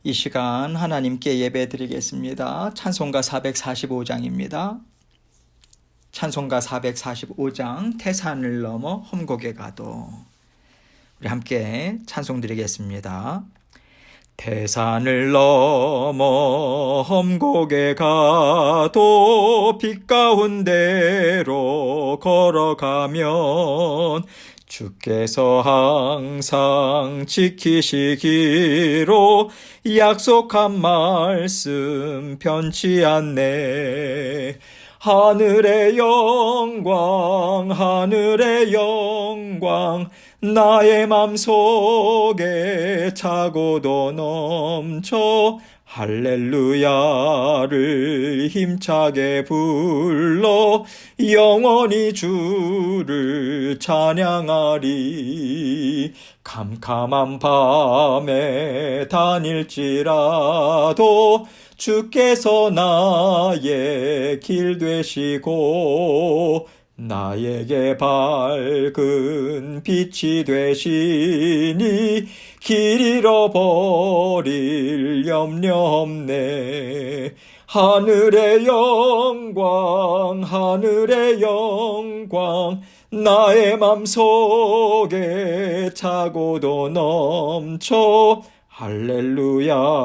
이 시간 하나님께 예배 드리겠습니다. 찬송가 445장입니다. 찬송가 445장 태산을 넘어 험곡에 가도. 우리 함께 찬송 드리겠습니다. 태산을 넘어 험곡에 가도 빛 가운데로 걸어가면 주께서 항상 지키시기로 약속한 말씀 변치 않네. 하늘의 영광 하늘의 영광 나의 맘속에 차고도 넘쳐 할렐루야를 힘차게 불러 영원히 주를 찬양하리. 캄캄한 밤에 다닐지라도 주께서 나의 길 되시고 나에게 밝은 빛이 되시니 길 잃어버릴 염려 없네. 하늘의 영광 하늘의 영광 나의 맘속에 차고도 넘쳐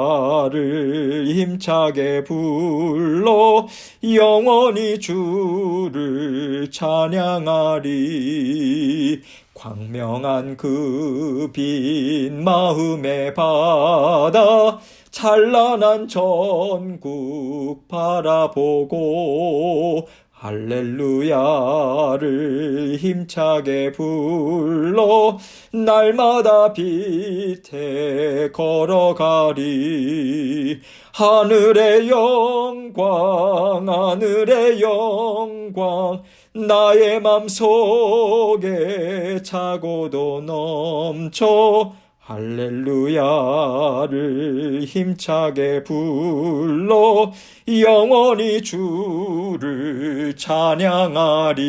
할렐루야를 힘차게 불러 영원히 주를 찬양하리. 광명한 그 빈 마음의 바다 찬란한 전국 바라보고 할렐루야를 힘차게 불러 날마다 빛에 걸어가리. 하늘의 영광 하늘의 영광 나의 맘속에 차고도 넘쳐 할렐루야를 힘차게 불러 영원히 주를 찬양하리.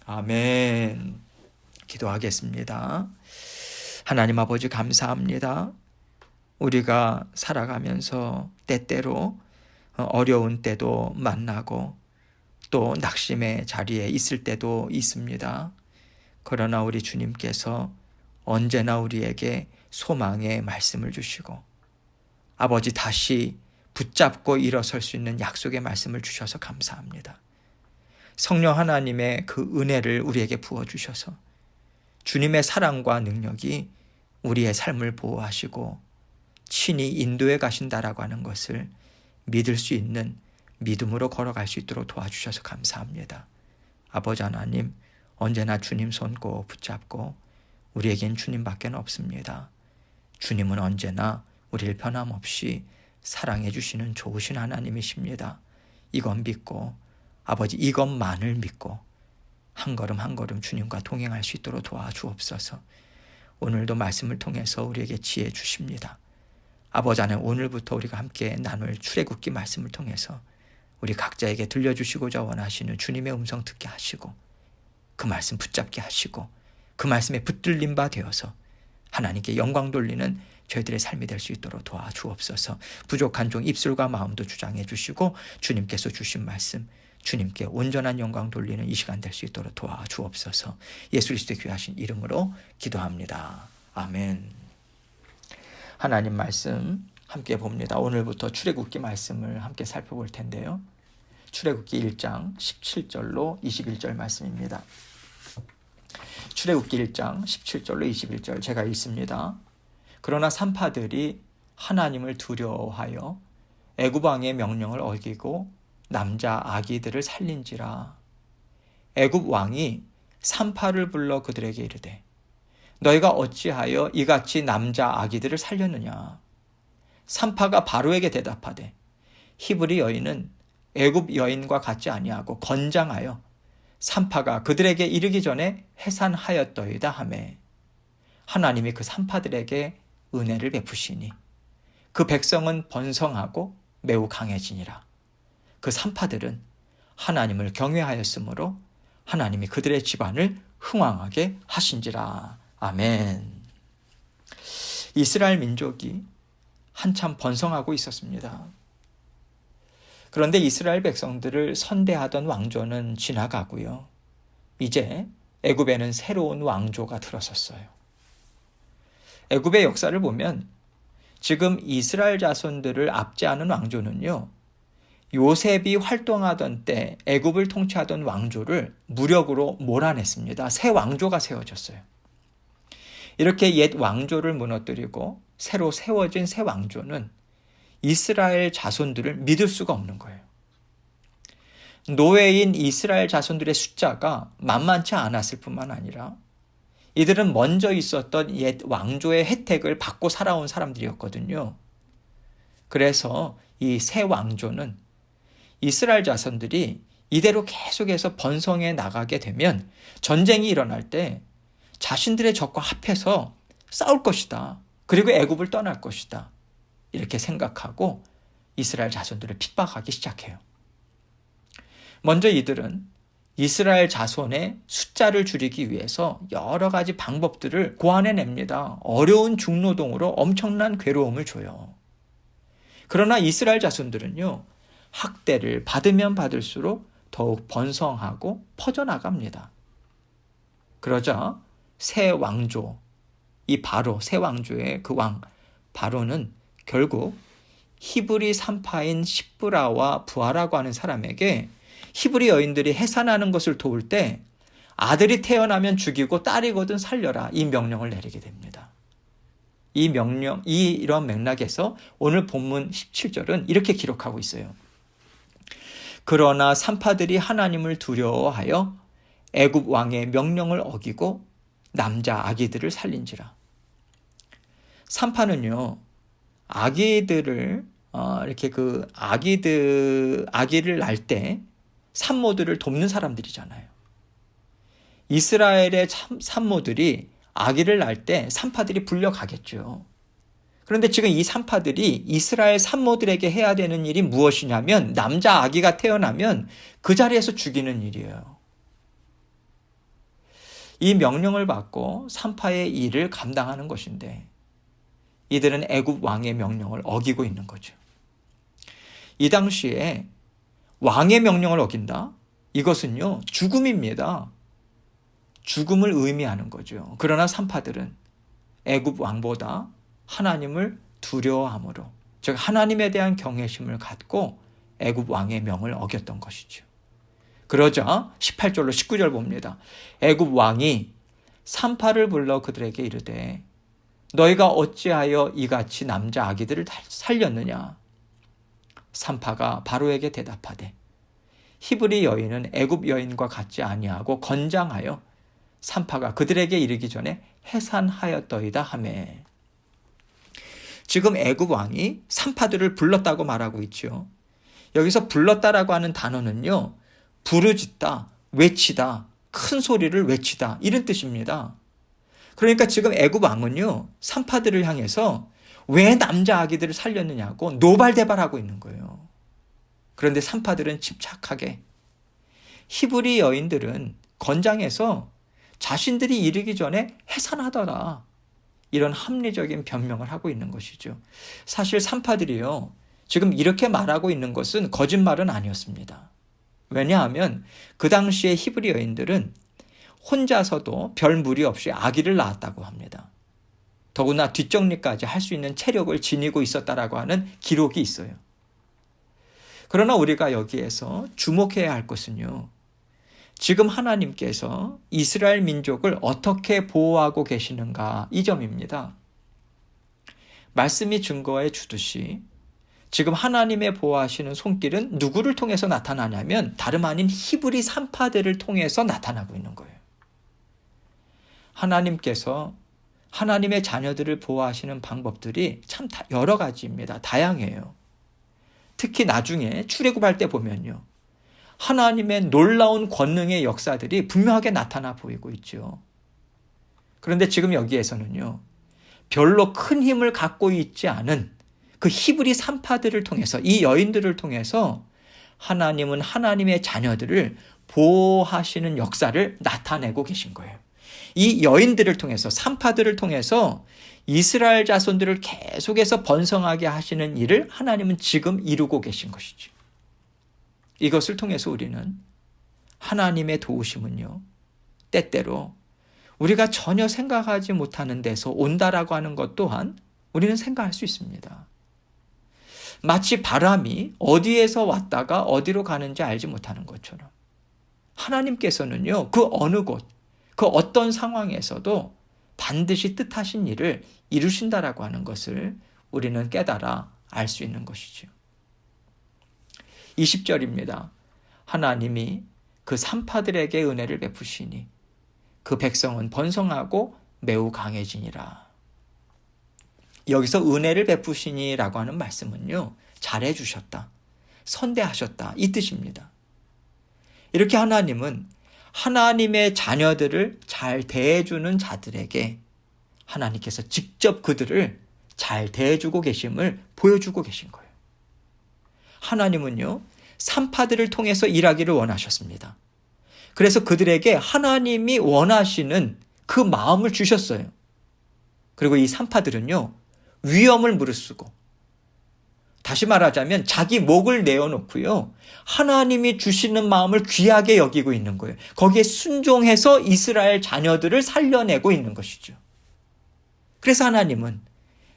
아멘. 기도하겠습니다. 하나님 아버지 감사합니다. 우리가 살아가면서 때때로 어려운 때도 만나고 또 낙심의 자리에 있을 때도 있습니다. 그러나 우리 주님께서 언제나 우리에게 소망의 말씀을 주시고 아버지 다시 붙잡고 일어설 수 있는 약속의 말씀을 주셔서 감사합니다. 성령 하나님의 그 은혜를 우리에게 부어주셔서 주님의 사랑과 능력이 우리의 삶을 보호하시고 친히 인도해 가신다라고 하는 것을 믿을 수 있는 믿음으로 걸어갈 수 있도록 도와주셔서 감사합니다. 아버지 하나님 언제나 주님 손 꼭 붙잡고 우리에겐 주님밖에 없습니다. 주님은 언제나 우리를 변함없이 사랑해 주시는 좋으신 하나님이십니다. 이것 믿고 아버지 이것만을 믿고 한 걸음 한 걸음 주님과 동행할 수 있도록 도와주옵소서. 오늘도 말씀을 통해서 우리에게 지혜 주십니다. 아버지 하나님 오늘부터 우리가 함께 나눌 출애굽기 말씀을 통해서 우리 각자에게 들려주시고자 원하시는 주님의 음성 듣게 하시고 그 말씀 붙잡게 하시고 그 말씀에 붙들린 바 되어서 하나님께 영광 돌리는 저희들의 삶이 될 수 있도록 도와주옵소서. 부족한 종 입술과 마음도 주장해 주시고 주님께서 주신 말씀 주님께 온전한 영광 돌리는 이 시간 될 수 있도록 도와주옵소서. 예수 그리스도의 귀하신 이름으로 기도합니다. 아멘. 하나님 말씀 함께 봅니다. 오늘부터 출애굽기 말씀을 함께 살펴볼 텐데요. 출애굽기 1장 17절로 21절 말씀입니다. 출애굽기 1장 17절로 21절 제가 읽습니다. 그러나 산파들이 하나님을 두려워하여 애굽 왕의 명령을 어기고 남자 아기들을 살린지라. 애굽 왕이 산파를 불러 그들에게 이르되 너희가 어찌하여 이같이 남자 아기들을 살렸느냐. 산파가 바로에게 대답하되 히브리 여인은 애굽 여인과 같지 아니하고 건장하여 산파가 그들에게 이르기 전에 해산하였더이다 하매 하나님이 그 산파들에게 은혜를 베푸시니 그 백성은 번성하고 매우 강해지니라. 그 산파들은 하나님을 경외하였으므로 하나님이 그들의 집안을 흥왕하게 하신지라. 아멘. 이스라엘 민족이 한참 번성하고 있었습니다. 그런데 이스라엘 백성들을 선대하던 왕조는 지나가고요. 이제 애굽에는 새로운 왕조가 들어섰어요. 애굽의 역사를 보면 지금 이스라엘 자손들을 압제하는 왕조는요, 요셉이 활동하던 때 애굽을 통치하던 왕조를 무력으로 몰아냈습니다. 새 왕조가 세워졌어요. 이렇게 옛 왕조를 무너뜨리고 새로 세워진 새 왕조는 이스라엘 자손들을 믿을 수가 없는 거예요. 노예인 이스라엘 자손들의 숫자가 만만치 않았을 뿐만 아니라 이들은 먼저 있었던 옛 왕조의 혜택을 받고 살아온 사람들이었거든요. 그래서 이 새 왕조는 이스라엘 자손들이 이대로 계속해서 번성해 나가게 되면 전쟁이 일어날 때 자신들의 적과 합해서 싸울 것이다. 그리고 애굽을 떠날 것이다. 이렇게 생각하고 이스라엘 자손들을 핍박하기 시작해요. 먼저 이들은 이스라엘 자손의 숫자를 줄이기 위해서 여러 가지 방법들을 고안해냅니다. 어려운 중노동으로 엄청난 괴로움을 줘요. 그러나 이스라엘 자손들은요, 학대를 받으면 받을수록 더욱 번성하고 퍼져나갑니다. 그러자 새 왕조, 이 바로 새 왕조의 그 왕 바로는 결국 히브리 산파인 십브라와 부하라고 하는 사람에게 히브리 여인들이 해산하는 것을 도울 때 아들이 태어나면 죽이고 딸이거든 살려라, 이 명령을 내리게 됩니다. 이런 맥락에서 오늘 본문 17절은 이렇게 기록하고 있어요. 그러나 산파들이 하나님을 두려워하여 애굽 왕의 명령을 어기고 남자 아기들을 살린지라. 산파는요, 아기들을 이렇게 그 아기를 낳을 때 산모들을 돕는 사람들이잖아요. 이스라엘의 산모들이 아기를 낳을 때 산파들이 불려가겠죠. 그런데 지금 이 산파들이 이스라엘 산모들에게 해야 되는 일이 무엇이냐면 남자 아기가 태어나면 그 자리에서 죽이는 일이에요. 이 명령을 받고 산파의 일을 감당하는 것인데 이들은 애굽 왕의 명령을 어기고 있는 거죠. 이 당시에 왕의 명령을 어긴다? 이것은요, 죽음입니다. 죽음을 의미하는 거죠. 그러나 산파들은 애굽 왕보다 하나님을 두려워함으로, 즉 하나님에 대한 경외심을 갖고 애굽 왕의 명을 어겼던 것이죠. 그러자 18절로 19절 봅니다. 애굽 왕이 산파를 불러 그들에게 이르되 너희가 어찌하여 이같이 남자 아기들을 살렸느냐? 산파가 바로에게 대답하되 히브리 여인은 애굽 여인과 같지 아니하고 건장하여 산파가 그들에게 이르기 전에 해산하였더이다 하매. 지금 애굽 왕이 산파들을 불렀다고 말하고 있죠. 여기서 불렀다라고 하는 단어는요, 부르짖다, 외치다, 큰 소리를 외치다, 이런 뜻입니다. 그러니까 지금 애굽 왕은요, 산파들을 향해서 왜 남자 아기들을 살렸느냐고 노발대발하고 있는 거예요. 그런데 산파들은 침착하게, 히브리 여인들은 건장해서 자신들이 이르기 전에 해산하더라, 이런 합리적인 변명을 하고 있는 것이죠. 사실 산파들이요, 지금 이렇게 말하고 있는 것은 거짓말은 아니었습니다. 왜냐하면 그 당시에 히브리 여인들은 혼자서도 별 무리 없이 아기를 낳았다고 합니다. 더구나 뒷정리까지 할 수 있는 체력을 지니고 있었다라고 하는 기록이 있어요. 그러나 우리가 여기에서 주목해야 할 것은요, 지금 하나님께서 이스라엘 민족을 어떻게 보호하고 계시는가, 이 점입니다. 말씀이 증거해 주듯이 지금 하나님의 보호하시는 손길은 누구를 통해서 나타나냐면 다름 아닌 히브리 산파들을 통해서 나타나고 있는 거예요. 하나님께서 하나님의 자녀들을 보호하시는 방법들이 참 여러 가지입니다. 다양해요. 특히 나중에 출애굽할 때 보면요, 하나님의 놀라운 권능의 역사들이 분명하게 나타나 보이고 있죠. 그런데 지금 여기에서는요, 별로 큰 힘을 갖고 있지 않은 그 히브리 산파들을 통해서, 이 여인들을 통해서 하나님은 하나님의 자녀들을 보호하시는 역사를 나타내고 계신 거예요. 이 여인들을 통해서, 산파들을 통해서 이스라엘 자손들을 계속해서 번성하게 하시는 일을 하나님은 지금 이루고 계신 것이죠. 이것을 통해서 우리는 하나님의 도우심은요, 때때로 우리가 전혀 생각하지 못하는 데서 온다라고 하는 것 또한 우리는 생각할 수 있습니다. 마치 바람이 어디에서 왔다가 어디로 가는지 알지 못하는 것처럼 하나님께서는요, 그 어느 곳, 그 어떤 상황에서도 반드시 뜻하신 일을 이루신다라고 하는 것을 우리는 깨달아 알 수 있는 것이죠. 20절입니다. 하나님이 그 산파들에게 은혜를 베푸시니 그 백성은 번성하고 매우 강해지니라. 여기서 은혜를 베푸시니라고 하는 말씀은요, 잘해주셨다, 선대하셨다, 이 뜻입니다. 이렇게 하나님은 하나님의 자녀들을 잘 대해주는 자들에게 하나님께서 직접 그들을 잘 대해주고 계심을 보여주고 계신 거예요. 하나님은요, 산파들을 통해서 일하기를 원하셨습니다. 그래서 그들에게 하나님이 원하시는 그 마음을 주셨어요. 그리고 이 산파들은요, 위험을 무릅쓰고, 다시 말하자면 자기 목을 내어놓고요, 하나님이 주시는 마음을 귀하게 여기고 있는 거예요. 거기에 순종해서 이스라엘 자녀들을 살려내고 있는 것이죠. 그래서 하나님은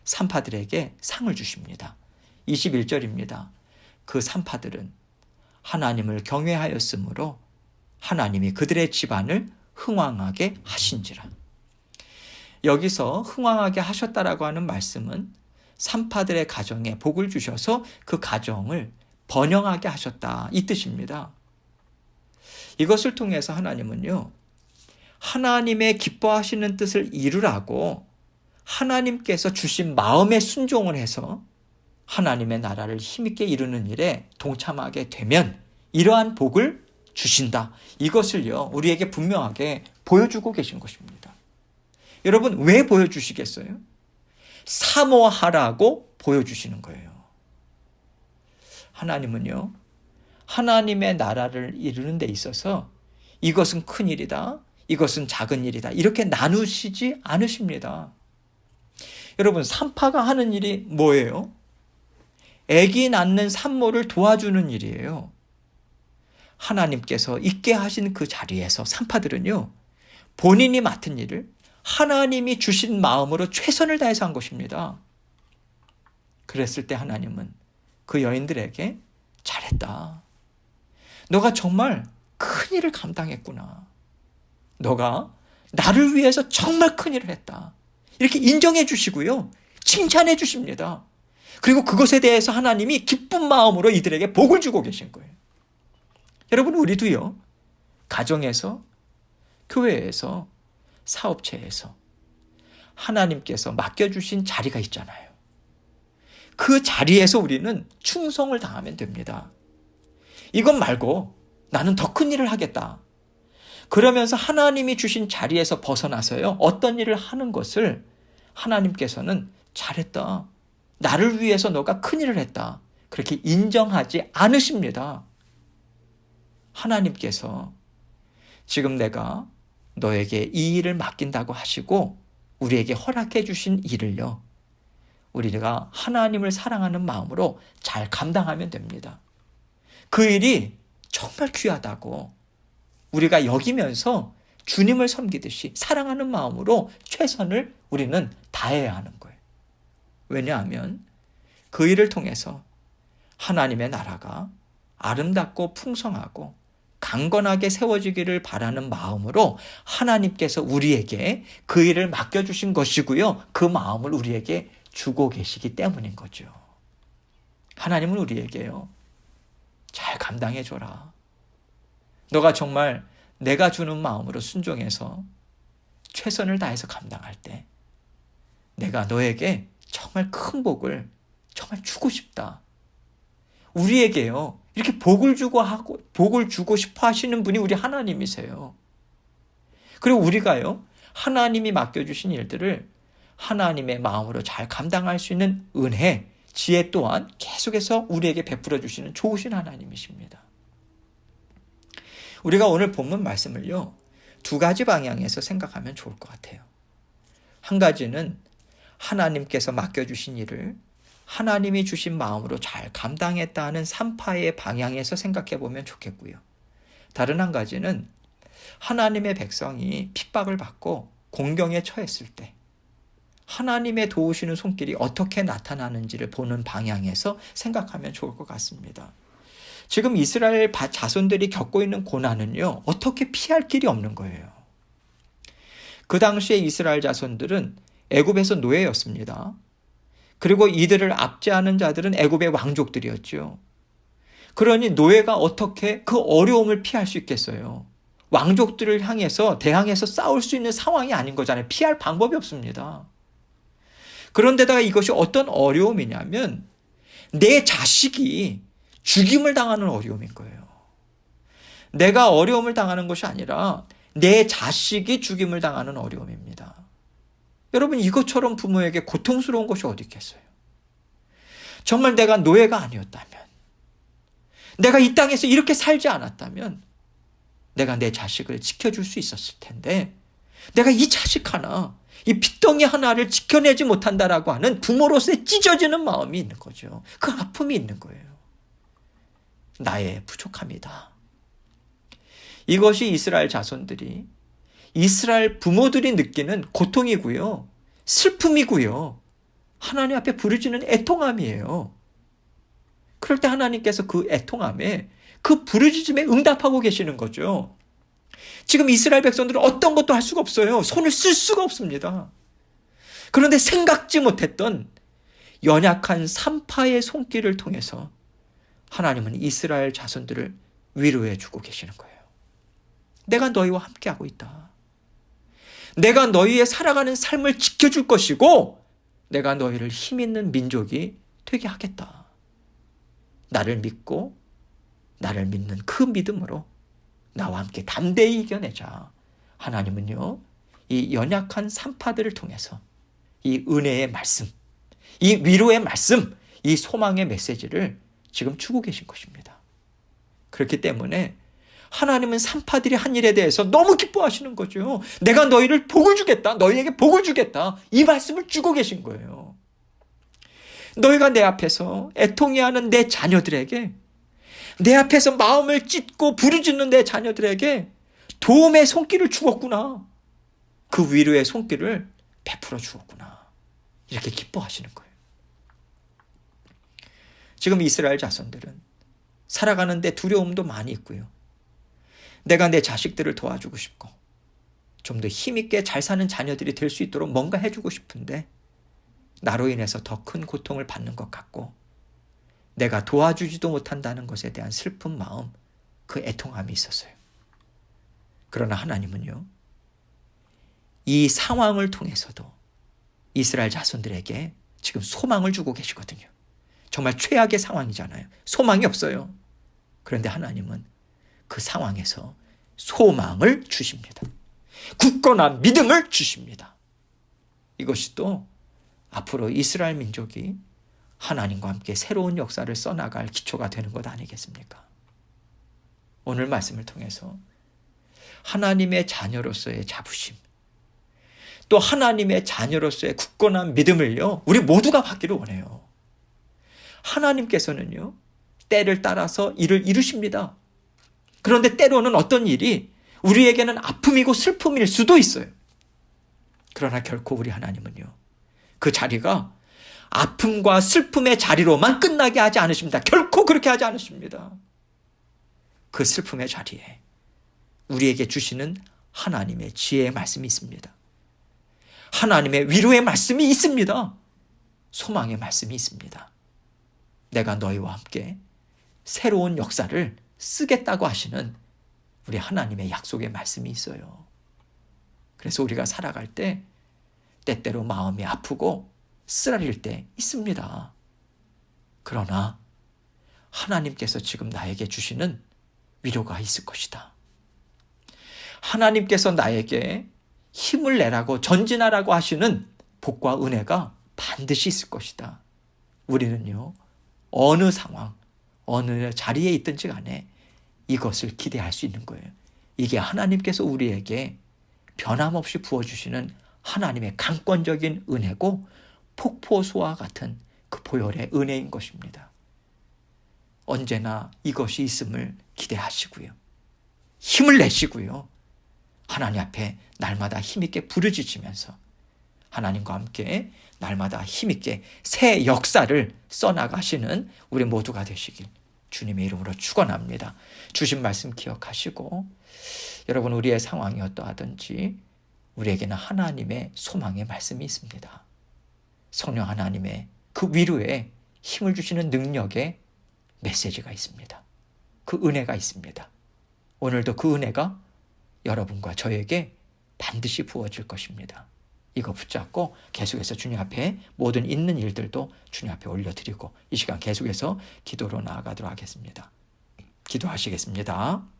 산파들에게 상을 주십니다. 21절입니다. 그 산파들은 하나님을 경외하였으므로 하나님이 그들의 집안을 흥왕하게 하신지라. 여기서 흥왕하게 하셨다라고 하는 말씀은 산파들의 가정에 복을 주셔서 그 가정을 번영하게 하셨다, 이 뜻입니다. 이것을 통해서 하나님은요, 하나님의 기뻐하시는 뜻을 이루라고 하나님께서 주신 마음에 순종을 해서 하나님의 나라를 힘있게 이루는 일에 동참하게 되면 이러한 복을 주신다. 이것을요, 우리에게 분명하게 보여주고 계신 것입니다. 여러분, 왜 보여주시겠어요? 사모하라고 보여주시는 거예요. 하나님은요, 하나님의 나라를 이루는 데 있어서 이것은 큰 일이다, 이것은 작은 일이다, 이렇게 나누시지 않으십니다. 여러분, 산파가 하는 일이 뭐예요? 아기 낳는 산모를 도와주는 일이에요. 하나님께서 있게 하신 그 자리에서 산파들은요, 본인이 맡은 일을 하나님이 주신 마음으로 최선을 다해서 한 것입니다. 그랬을 때 하나님은 그 여인들에게 잘했다, 너가 정말 큰 일을 감당했구나, 너가 나를 위해서 정말 큰 일을 했다, 이렇게 인정해 주시고요, 칭찬해 주십니다. 그리고 그것에 대해서 하나님이 기쁜 마음으로 이들에게 복을 주고 계신 거예요. 여러분, 우리도요, 가정에서, 교회에서, 사업체에서 하나님께서 맡겨주신 자리가 있잖아요. 그 자리에서 우리는 충성을 다하면 됩니다. 이것 말고 나는 더 큰 일을 하겠다, 그러면서 하나님이 주신 자리에서 벗어나서요, 어떤 일을 하는 것을 하나님께서는 잘했다, 나를 위해서 너가 큰 일을 했다, 그렇게 인정하지 않으십니다. 하나님께서 지금 내가 너에게 이 일을 맡긴다고 하시고 우리에게 허락해 주신 일을요, 우리가 하나님을 사랑하는 마음으로 잘 감당하면 됩니다. 그 일이 정말 귀하다고 우리가 여기면서 주님을 섬기듯이 사랑하는 마음으로 최선을 우리는 다해야 하는 거예요. 왜냐하면 그 일을 통해서 하나님의 나라가 아름답고 풍성하고 강건하게 세워지기를 바라는 마음으로 하나님께서 우리에게 그 일을 맡겨주신 것이고요, 그 마음을 우리에게 주고 계시기 때문인 거죠. 하나님은 우리에게요, 잘 감당해줘라, 너가 정말 내가 주는 마음으로 순종해서 최선을 다해서 감당할 때 내가 너에게 정말 큰 복을 정말 주고 싶다. 우리에게요, 이렇게 복을 주고 싶어 하시는 분이 우리 하나님이세요. 그리고 우리가요, 하나님이 맡겨주신 일들을 하나님의 마음으로 잘 감당할 수 있는 은혜, 지혜 또한 계속해서 우리에게 베풀어 주시는 좋으신 하나님이십니다. 우리가 오늘 본문 말씀을요, 두 가지 방향에서 생각하면 좋을 것 같아요. 한 가지는 하나님께서 맡겨주신 일을 하나님이 주신 마음으로 잘 감당했다는 산파의 방향에서 생각해 보면 좋겠고요. 다른 한 가지는 하나님의 백성이 핍박을 받고 공경에 처했을 때 하나님의 도우시는 손길이 어떻게 나타나는지를 보는 방향에서 생각하면 좋을 것 같습니다. 지금 이스라엘 자손들이 겪고 있는 고난은요, 어떻게 피할 길이 없는 거예요. 그 당시에 이스라엘 자손들은 애굽에서 노예였습니다. 그리고 이들을 압제하는 자들은 애굽의 왕족들이었죠. 그러니 노예가 어떻게 그 어려움을 피할 수 있겠어요? 왕족들을 향해서 대항해서 싸울 수 있는 상황이 아닌 거잖아요. 피할 방법이 없습니다. 그런데다가 이것이 어떤 어려움이냐면 내 자식이 죽임을 당하는 어려움인 거예요. 내가 어려움을 당하는 것이 아니라 내 자식이 죽임을 당하는 어려움입니다. 여러분, 이것처럼 부모에게 고통스러운 것이 어디 있겠어요? 정말 내가 노예가 아니었다면, 내가 이 땅에서 이렇게 살지 않았다면 내가 내 자식을 지켜줄 수 있었을 텐데, 내가 이 자식 하나, 이 핏덩이 하나를 지켜내지 못한다라고 하는 부모로서의 찢어지는 마음이 있는 거죠. 그 아픔이 있는 거예요. 나의 부족함이다. 이것이 이스라엘 자손들이, 이스라엘 부모들이 느끼는 고통이고요, 슬픔이고요, 하나님 앞에 부르짖는 애통함이에요. 그럴 때 하나님께서 그 애통함에, 그 부르짖음에 응답하고 계시는 거죠. 지금 이스라엘 백성들은 어떤 것도 할 수가 없어요. 손을 쓸 수가 없습니다. 그런데 생각지 못했던 연약한 산파의 손길을 통해서 하나님은 이스라엘 자손들을 위로해 주고 계시는 거예요. 내가 너희와 함께하고 있다. 내가 너희의 살아가는 삶을 지켜줄 것이고 내가 너희를 힘있는 민족이 되게 하겠다. 나를 믿고 나를 믿는 그 믿음으로 나와 함께 담대히 이겨내자. 하나님은요, 이 연약한 산파들을 통해서 이 은혜의 말씀, 이 위로의 말씀, 이 소망의 메시지를 지금 주고 계신 것입니다. 그렇기 때문에 하나님은 산파들이 한 일에 대해서 너무 기뻐하시는 거죠. 내가 너희를 복을 주겠다. 너희에게 복을 주겠다. 이 말씀을 주고 계신 거예요. 너희가 내 앞에서 애통해하는 내 자녀들에게, 내 앞에서 마음을 찢고 부르짖는 내 자녀들에게 도움의 손길을 주었구나. 그 위로의 손길을 베풀어 주었구나. 이렇게 기뻐하시는 거예요. 지금 이스라엘 자손들은 살아가는데 두려움도 많이 있고요. 내가 내 자식들을 도와주고 싶고 좀 더 힘있게 잘 사는 자녀들이 될 수 있도록 뭔가 해주고 싶은데 나로 인해서 더 큰 고통을 받는 것 같고 내가 도와주지도 못한다는 것에 대한 슬픈 마음, 그 애통함이 있었어요. 그러나 하나님은요, 이 상황을 통해서도 이스라엘 자손들에게 지금 소망을 주고 계시거든요. 정말 최악의 상황이잖아요. 소망이 없어요. 그런데 하나님은 그 상황에서 소망을 주십니다. 굳건한 믿음을 주십니다. 이것이 또 앞으로 이스라엘 민족이 하나님과 함께 새로운 역사를 써나갈 기초가 되는 것 아니겠습니까? 오늘 말씀을 통해서 하나님의 자녀로서의 자부심, 또 하나님의 자녀로서의 굳건한 믿음을요, 우리 모두가 받기를 원해요. 하나님께서는요, 때를 따라서 일을 이루십니다. 그런데 때로는 어떤 일이 우리에게는 아픔이고 슬픔일 수도 있어요. 그러나 결코 우리 하나님은요, 그 자리가 아픔과 슬픔의 자리로만 끝나게 하지 않으십니다. 결코 그렇게 하지 않으십니다. 그 슬픔의 자리에 우리에게 주시는 하나님의 지혜의 말씀이 있습니다. 하나님의 위로의 말씀이 있습니다. 소망의 말씀이 있습니다. 내가 너희와 함께 새로운 역사를 쓰겠다고 하시는 우리 하나님의 약속의 말씀이 있어요. 그래서 우리가 살아갈 때 때때로 마음이 아프고 쓰라릴 때 있습니다. 그러나 하나님께서 지금 나에게 주시는 위로가 있을 것이다. 하나님께서 나에게 힘을 내라고 전진하라고 하시는 복과 은혜가 반드시 있을 것이다. 우리는요, 어느 상황, 어느 자리에 있든지 간에 이것을 기대할 수 있는 거예요. 이게 하나님께서 우리에게 변함없이 부어주시는 하나님의 강권적인 은혜고 폭포수와 같은 그 보혈의 은혜인 것입니다. 언제나 이것이 있음을 기대하시고요. 힘을 내시고요. 하나님 앞에 날마다 힘있게 부르짖으면서 하나님과 함께 날마다 힘있게 새 역사를 써나가시는 우리 모두가 되시길 주님의 이름으로 축원합니다. 주신 말씀 기억하시고 여러분, 우리의 상황이 어떠하든지 우리에게는 하나님의 소망의 말씀이 있습니다. 성령 하나님의 그 위로에 힘을 주시는 능력의 메시지가 있습니다. 그 은혜가 있습니다. 오늘도 그 은혜가 여러분과 저에게 반드시 부어질 것입니다. 이거 붙잡고 계속해서 주님 앞에 모든 있는 일들도 주님 앞에 올려드리고 이 시간 계속해서 기도로 나아가도록 하겠습니다. 기도하시겠습니다.